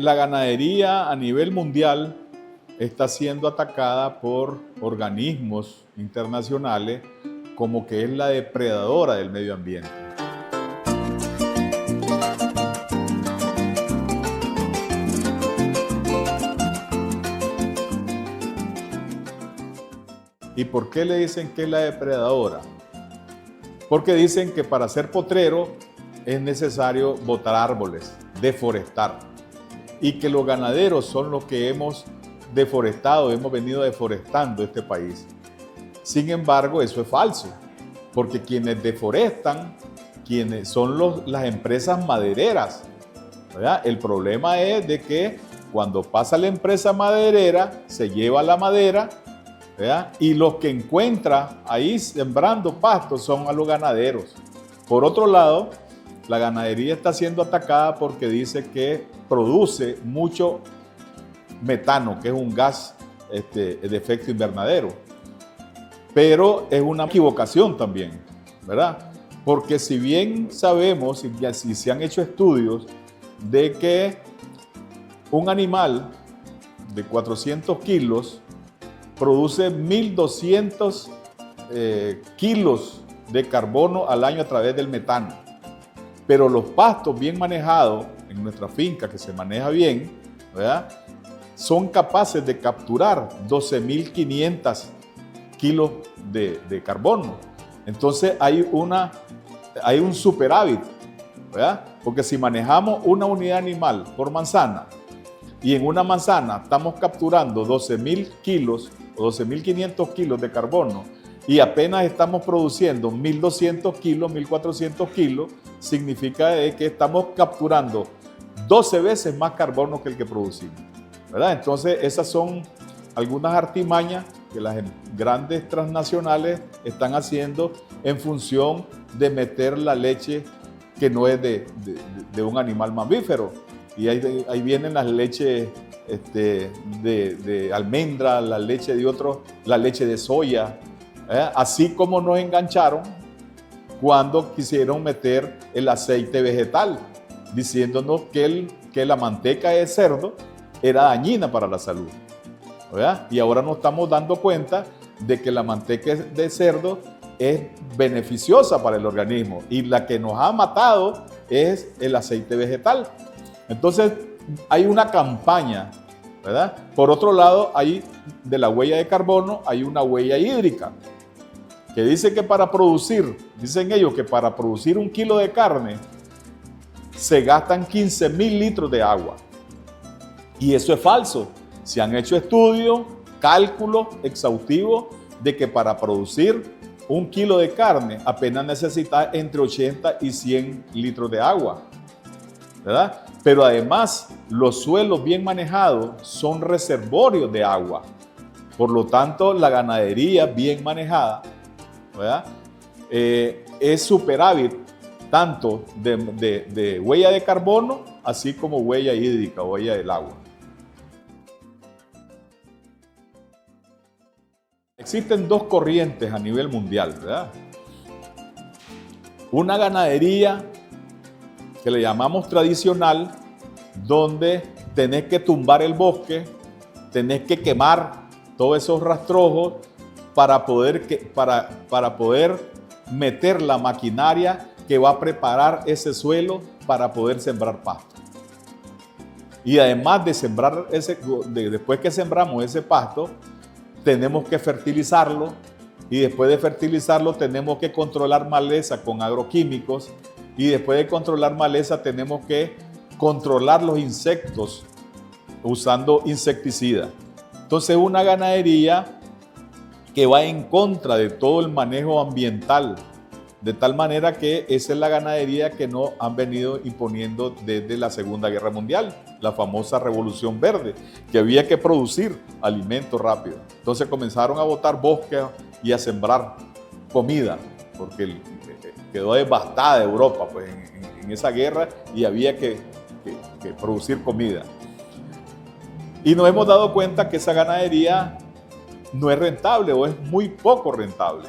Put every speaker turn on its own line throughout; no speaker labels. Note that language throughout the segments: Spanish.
La ganadería a nivel mundial está siendo atacada por organismos internacionales como que es la depredadora del medio ambiente. ¿Y por qué le dicen que es la depredadora? Porque dicen que para ser potrero es necesario botar árboles, deforestar. Y que los ganaderos son los que hemos deforestado, hemos venido deforestando este país. Sin embargo, eso es falso, porque quienes deforestan, son las empresas madereras, ¿verdad? El problema es de que cuando pasa la empresa maderera, se lleva la madera, ¿verdad? Y los que encuentra ahí sembrando pastos son a los ganaderos. Por otro lado, la ganadería está siendo atacada porque dice que produce mucho metano, que es un gas de efecto invernadero. Pero es una equivocación también, ¿verdad? Porque si bien sabemos, y si se han hecho estudios, de que un animal de 400 kilos produce 1.200 kilos de carbono al año a través del metano. Pero los pastos bien manejados en nuestra finca, que se maneja bien, ¿verdad?, son capaces de capturar 12.500 kilos de carbono. Entonces hay un superávit, ¿verdad? Porque si manejamos una unidad animal por manzana y en una manzana estamos capturando 12.000 kilos o 12.500 kilos de carbono y apenas estamos produciendo 1.200 kilos, 1.400 kilos, significa que estamos capturando 12 veces más carbono que el que producimos, ¿verdad? Entonces esas son algunas artimañas que las grandes transnacionales están haciendo en función de meter la leche que no es de un animal mamífero. Y ahí vienen las leches de almendra, la leche de otros, la leche de soya, así como nos engancharon cuando quisieron meter el aceite vegetal, diciéndonos que la manteca de cerdo era dañina para la salud, ¿verdad? Y ahora nos estamos dando cuenta de que la manteca de cerdo es beneficiosa para el organismo y la que nos ha matado es el aceite vegetal. Entonces hay una campaña, ¿verdad? Por otro lado, de la huella de carbono hay una huella hídrica que dice que dicen ellos que para producir 1 kilo de carne se gastan 15.000 litros de agua. Y eso es falso. Se han hecho estudios, cálculos exhaustivos de que para producir 1 kilo de carne apenas necesita entre 80 y 100 litros de agua, ¿verdad? Pero además, los suelos bien manejados son reservorios de agua. Por lo tanto, la ganadería bien manejada, ¿verdad?, es superávit tanto de huella de carbono, así como huella hídrica, huella del agua. Existen dos corrientes a nivel mundial, ¿verdad? Una ganadería que le llamamos tradicional, donde tenés que tumbar el bosque, tenés que quemar todos esos rastrojos para poder meter la maquinaria que va a preparar ese suelo para poder sembrar pasto. Y además de sembrar después que sembramos ese pasto, tenemos que fertilizarlo y después de fertilizarlo tenemos que controlar maleza con agroquímicos y después de controlar maleza tenemos que controlar los insectos usando insecticidas. Entonces una ganadería que va en contra de todo el manejo ambiental, de tal manera que esa es la ganadería que nos han venido imponiendo desde la Segunda Guerra Mundial, la famosa Revolución Verde, que había que producir alimentos rápido. Entonces comenzaron a botar bosques y a sembrar comida, porque quedó devastada Europa pues, en esa guerra y había que producir comida. Y nos hemos dado cuenta que esa ganadería no es rentable o es muy poco rentable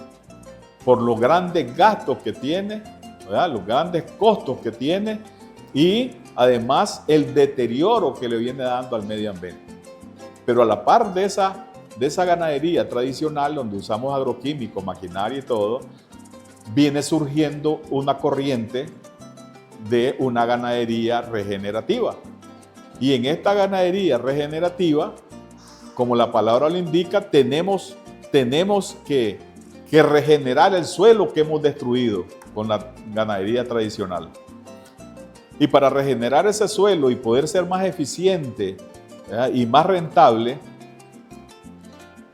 por los grandes gastos que tiene, ¿verdad?, los grandes costos que tiene y además el deterioro que le viene dando al medio ambiente. Pero a la par de esa ganadería tradicional, donde usamos agroquímicos, maquinaria y todo, viene surgiendo una corriente de una ganadería regenerativa. Y en esta ganadería regenerativa, como la palabra lo indica, tenemos que regenerar el suelo que hemos destruido con la ganadería tradicional. Y para regenerar ese suelo y poder ser más eficiente, ¿verdad?, y más rentable,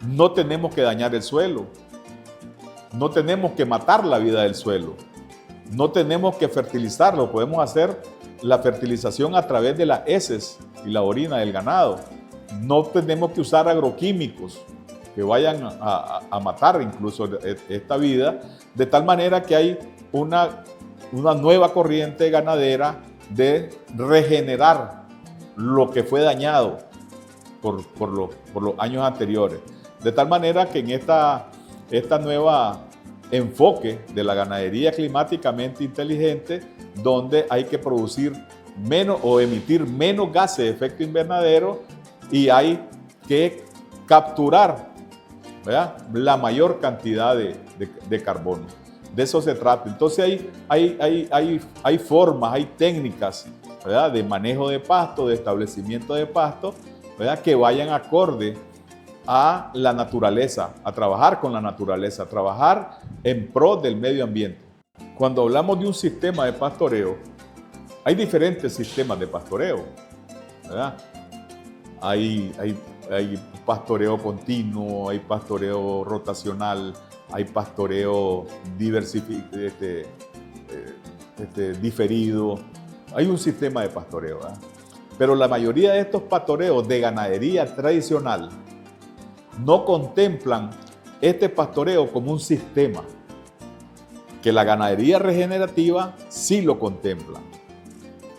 no tenemos que dañar el suelo, no tenemos que matar la vida del suelo, no tenemos que fertilizarlo, podemos hacer la fertilización a través de las heces y la orina del ganado. No tenemos que usar agroquímicos que vayan a matar incluso esta vida, de tal manera que hay una nueva corriente ganadera de regenerar lo que fue dañado por los años anteriores. De tal manera que en esta nueva enfoque de la ganadería climáticamente inteligente, donde hay que producir menos o emitir menos gases de efecto invernadero y hay que capturar, ¿verdad?, la mayor cantidad de carbono. De eso se trata. Entonces hay formas, hay técnicas, ¿verdad?, de manejo de pasto, de establecimiento de pasto, ¿verdad?, que vayan acorde a la naturaleza, a trabajar con la naturaleza, a trabajar en pro del medio ambiente. Cuando hablamos de un sistema de pastoreo, hay diferentes sistemas de pastoreo, ¿verdad? Hay pastoreo continuo, hay pastoreo rotacional, hay pastoreo diferido. Hay un sistema de pastoreo, ¿verdad? Pero la mayoría de estos pastoreos de ganadería tradicional no contemplan este pastoreo como un sistema, que la ganadería regenerativa sí lo contempla.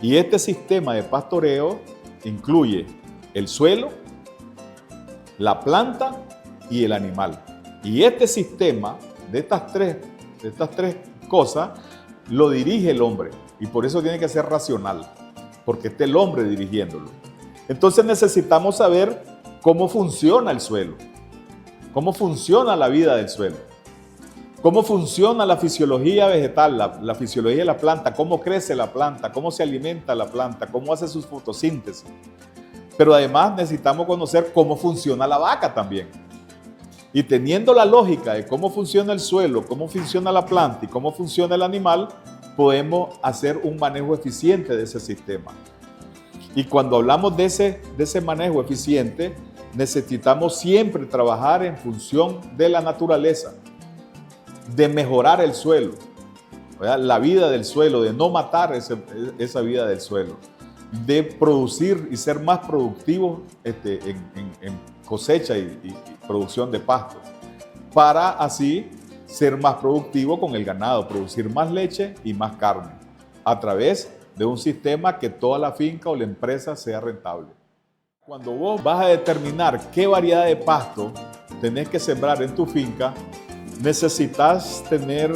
Y este sistema de pastoreo incluye el suelo, la planta y el animal. Y este sistema de estas tres cosas lo dirige el hombre, y por eso tiene que ser racional, porque está el hombre dirigiéndolo. Entonces necesitamos saber cómo funciona el suelo, cómo funciona la vida del suelo, cómo funciona la fisiología vegetal, la fisiología de la planta, cómo crece la planta, cómo se alimenta la planta, cómo hace sus fotosíntesis. Pero además necesitamos conocer cómo funciona la vaca también. Y teniendo la lógica de cómo funciona el suelo, cómo funciona la planta y cómo funciona el animal, podemos hacer un manejo eficiente de ese sistema. Y cuando hablamos de ese manejo eficiente, necesitamos siempre trabajar en función de la naturaleza, de mejorar el suelo, ¿verdad?, la vida del suelo, de no matar esa vida del suelo, de producir y ser más productivos en cosecha y producción de pasto, para así ser más productivo con el ganado, producir más leche y más carne, a través de un sistema que toda la finca o la empresa sea rentable. Cuando vos vas a determinar qué variedad de pasto tenés que sembrar en tu finca, necesitas tener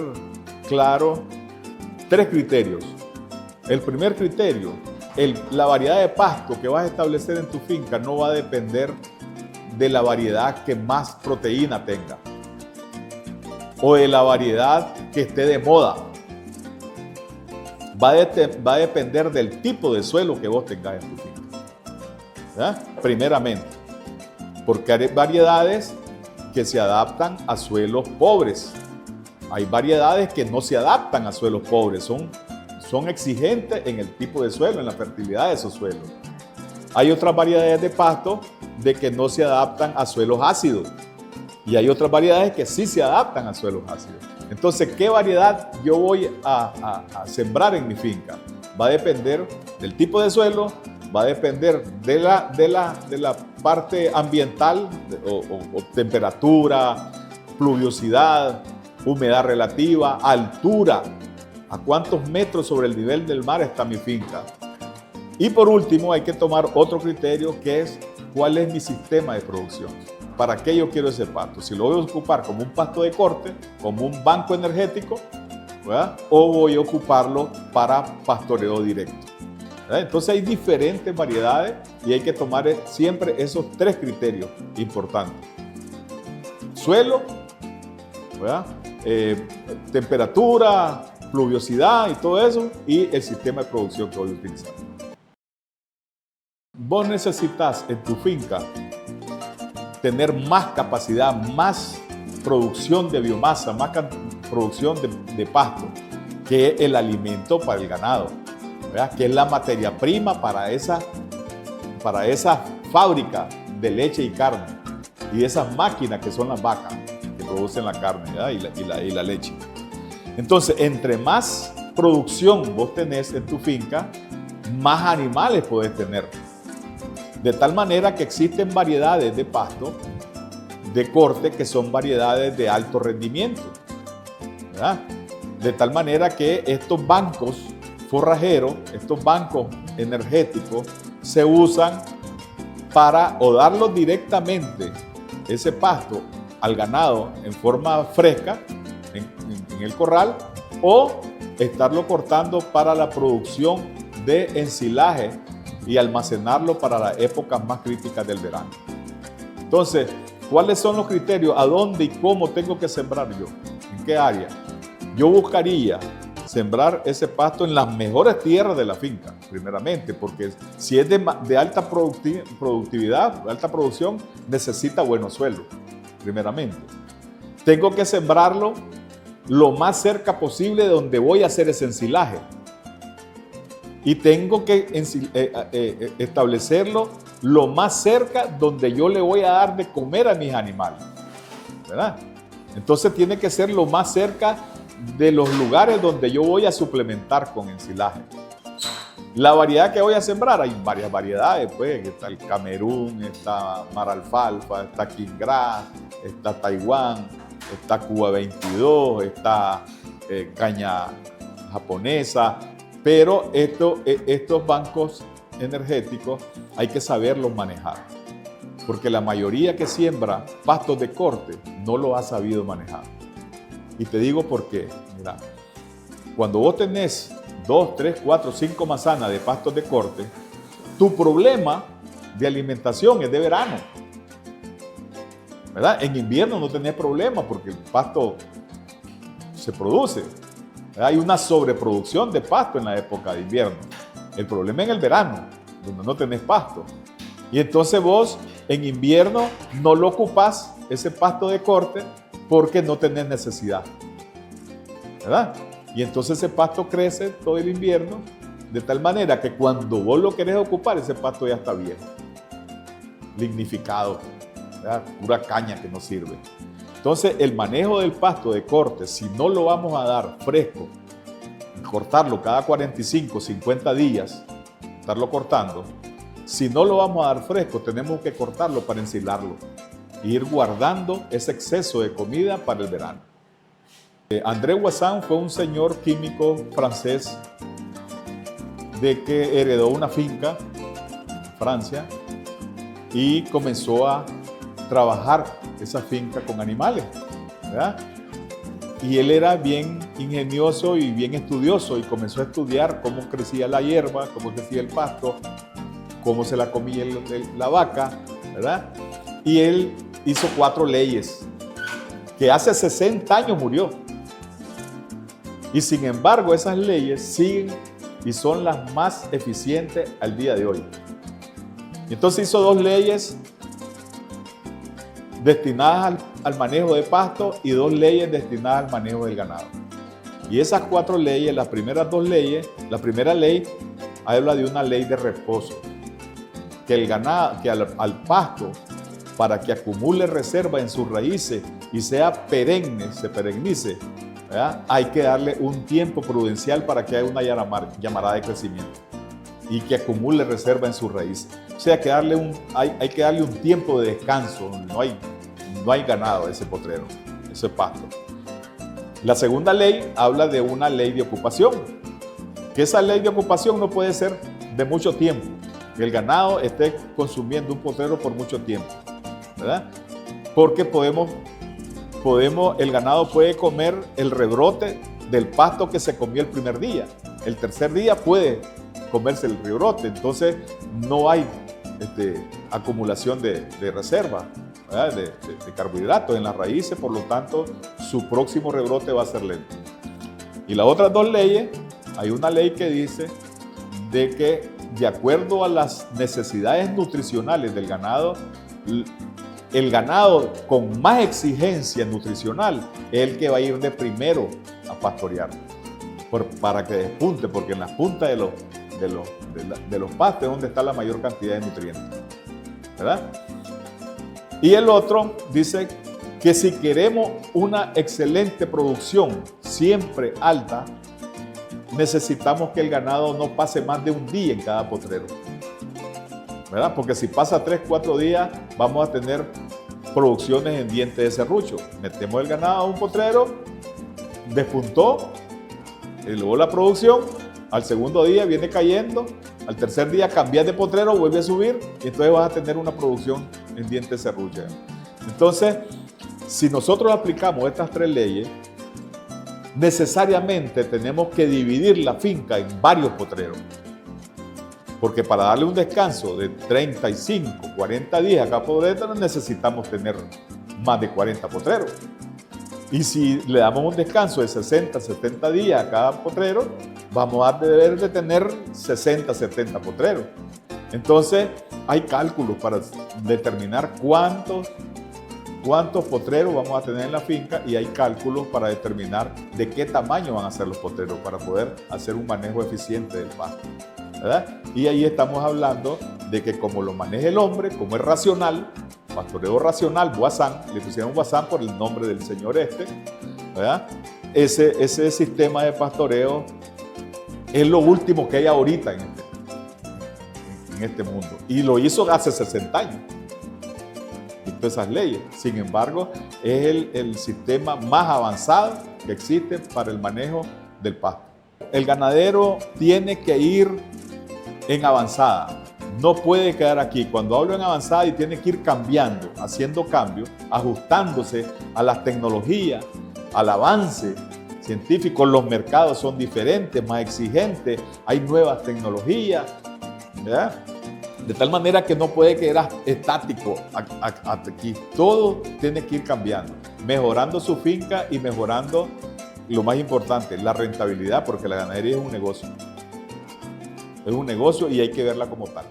claro 3 criterios. El primer criterio, la variedad de pasto que vas a establecer en tu finca no va a depender de la variedad que más proteína tenga o de la variedad que esté de moda. Va a depender del tipo de suelo que vos tengas en tu finca, ¿verdad?, primeramente, porque hay variedades que se adaptan a suelos pobres. Hay variedades que no se adaptan a suelos pobres, son exigentes en el tipo de suelo, en la fertilidad de esos suelos. Hay otras variedades de pasto de que no se adaptan a suelos ácidos y hay otras variedades que sí se adaptan a suelos ácidos. Entonces, ¿qué variedad yo voy a sembrar en mi finca? Va a depender del tipo de suelo, va a depender de la parte ambiental o temperatura, pluviosidad, humedad relativa, altura, a cuántos metros sobre el nivel del mar está mi finca. Y por último hay que tomar otro criterio, que es cuál es mi sistema de producción. ¿Para qué yo quiero ese pasto? Si lo voy a ocupar como un pasto de corte, como un banco energético, ¿verdad?, o voy a ocuparlo para pastoreo directo. ¿verdad? Entonces hay diferentes variedades y hay que tomar siempre esos tres criterios importantes. Suelo, ¿verdad? Temperatura, pluviosidad y todo eso, y el sistema de producción que voy a utilizar. Vos necesitas en tu finca tener más capacidad, más producción de biomasa, más producción de pasto, que es el alimento para el ganado, ¿verdad? Que es la materia prima para esa fábrica de leche y carne, y esas máquinas que son las vacas que producen la carne, ¿verdad? y la leche. Entonces, entre más producción vos tenés en tu finca, más animales podés tener. De tal manera que existen variedades de pasto de corte que son variedades de alto rendimiento, ¿verdad? De tal manera que estos bancos forrajeros, estos bancos energéticos, se usan para o darlo directamente, ese pasto, al ganado en forma fresca, en el corral, o estarlo cortando para la producción de ensilaje y almacenarlo para las épocas más críticas del verano. Entonces, ¿cuáles son los criterios? ¿A dónde y cómo tengo que sembrar yo? ¿En qué área? Yo buscaría sembrar ese pasto en las mejores tierras de la finca, primeramente, porque si es de alta productividad, alta producción, necesita buenos suelos, primeramente. Tengo que sembrarlo lo más cerca posible de donde voy a hacer ese ensilaje. Y tengo que establecerlo lo más cerca donde yo le voy a dar de comer a mis animales, ¿verdad? Entonces tiene que ser lo más cerca de los lugares donde yo voy a suplementar con ensilaje. La variedad que voy a sembrar, hay varias variedades, pues, está el Camerún, está Mar Alfalfa, está King Grass, está Taiwán, está Cuba 22, está caña japonesa, pero estos bancos energéticos hay que saberlos manejar, porque la mayoría que siembra pastos de corte no lo ha sabido manejar. Y te digo por qué. Mira, cuando vos tenés 2, 3, 4, 5 manzanas de pastos de corte, tu problema de alimentación es de verano, ¿verdad? En invierno no tenés problema porque el pasto se produce. Hay una sobreproducción de pasto en la época de invierno. El problema es en el verano, donde no tenés pasto. Y entonces vos en invierno no lo ocupás, ese pasto de corte, porque no tenés necesidad, ¿verdad? Y entonces ese pasto crece todo el invierno, de tal manera que cuando vos lo querés ocupar, ese pasto ya está viejo, lignificado, ¿verdad? Pura caña que no sirve. Entonces, el manejo del pasto de corte, si no lo vamos a dar fresco, cortarlo cada 45, 50 días, estarlo cortando, si no lo vamos a dar fresco, tenemos que cortarlo para ensilarlo e ir guardando ese exceso de comida para el verano. André Voisin fue un señor químico francés de que heredó una finca en Francia y comenzó a trabajar esa finca con animales, ¿verdad? Y él era bien ingenioso y bien estudioso y comenzó a estudiar cómo crecía la hierba, cómo crecía el pasto, cómo se la comía la vaca, ¿verdad? Y él hizo 4 leyes que hace 60 años murió. Y sin embargo, esas leyes siguen y son las más eficientes al día de hoy. Entonces hizo 2 leyes destinadas al manejo de pasto y 2 leyes destinadas al manejo del ganado. Y esas 4 leyes, las primeras 2 leyes, la primera ley habla de una ley de reposo, que el ganado, que al pasto, para que acumule reserva en sus raíces y sea perenne, se perenice, ¿verdad? Hay que darle un tiempo prudencial para que haya una llamarada de crecimiento y que acumule reserva en sus raíces. O sea, hay que darle un tiempo de descanso. No hay ganado ese potrero, ese pasto. La segunda ley habla de una ley de ocupación, que esa ley de ocupación no puede ser de mucho tiempo, que el ganado esté consumiendo un potrero por mucho tiempo, ¿verdad? Porque el ganado puede comer el rebrote del pasto que se comió el primer día. El tercer día puede comerse el rebrote, entonces no hay acumulación de reserva, ¿verdad? De carbohidratos en las raíces, por lo tanto su próximo rebrote va a ser lento. Y las otras dos leyes, hay una ley que dice de que de acuerdo a las necesidades nutricionales del ganado, el ganado con más exigencia nutricional es el que va a ir de primero a pastorear, para que despunte, porque en las puntas de los pastos es donde está la mayor cantidad de nutrientes, ¿verdad? Y el otro dice que si queremos una excelente producción, siempre alta, necesitamos que el ganado no pase más de un día en cada potrero, ¿verdad? Porque si pasa 3, 4 días, vamos a tener producciones en dientes de serrucho. Metemos el ganado a un potrero, despuntó, elevó la producción, al segundo día viene cayendo, al tercer día cambias de potrero, vuelve a subir, y entonces vas a tener una producción en dientes de serrucho. Entonces, si nosotros aplicamos estas 3 leyes, necesariamente tenemos que dividir la finca en varios potreros. Porque para darle un descanso de 35, 40 días a cada potrero necesitamos tener más de 40 potreros. Y si le damos un descanso de 60, 70 días a cada potrero, vamos a deber de tener 60, 70 potreros. Entonces hay cálculos para determinar cuántos potreros vamos a tener en la finca, y hay cálculos para determinar de qué tamaño van a ser los potreros para poder hacer un manejo eficiente del pasto, ¿verdad? Y ahí estamos hablando de que como lo maneja el hombre, como es racional, pastoreo racional, Boissin, le pusieron Boissin por el nombre del señor ¿verdad? Ese sistema de pastoreo es lo último que hay ahorita en este mundo, y lo hizo hace 60 años. Esas leyes. Sin embargo, es el sistema más avanzado que existe para el manejo del pasto. El ganadero tiene que ir en avanzada, no puede quedar aquí. Cuando hablo en avanzada, y tiene que ir cambiando, haciendo cambios, ajustándose a las tecnologías, al avance científico. Los mercados son diferentes, más exigentes, hay nuevas tecnologías, ¿verdad? De tal manera que no puede quedar estático aquí. Todo tiene que ir cambiando, mejorando su finca y mejorando, lo más importante, la rentabilidad, porque la ganadería es un negocio. Es un negocio y hay que verla como tal.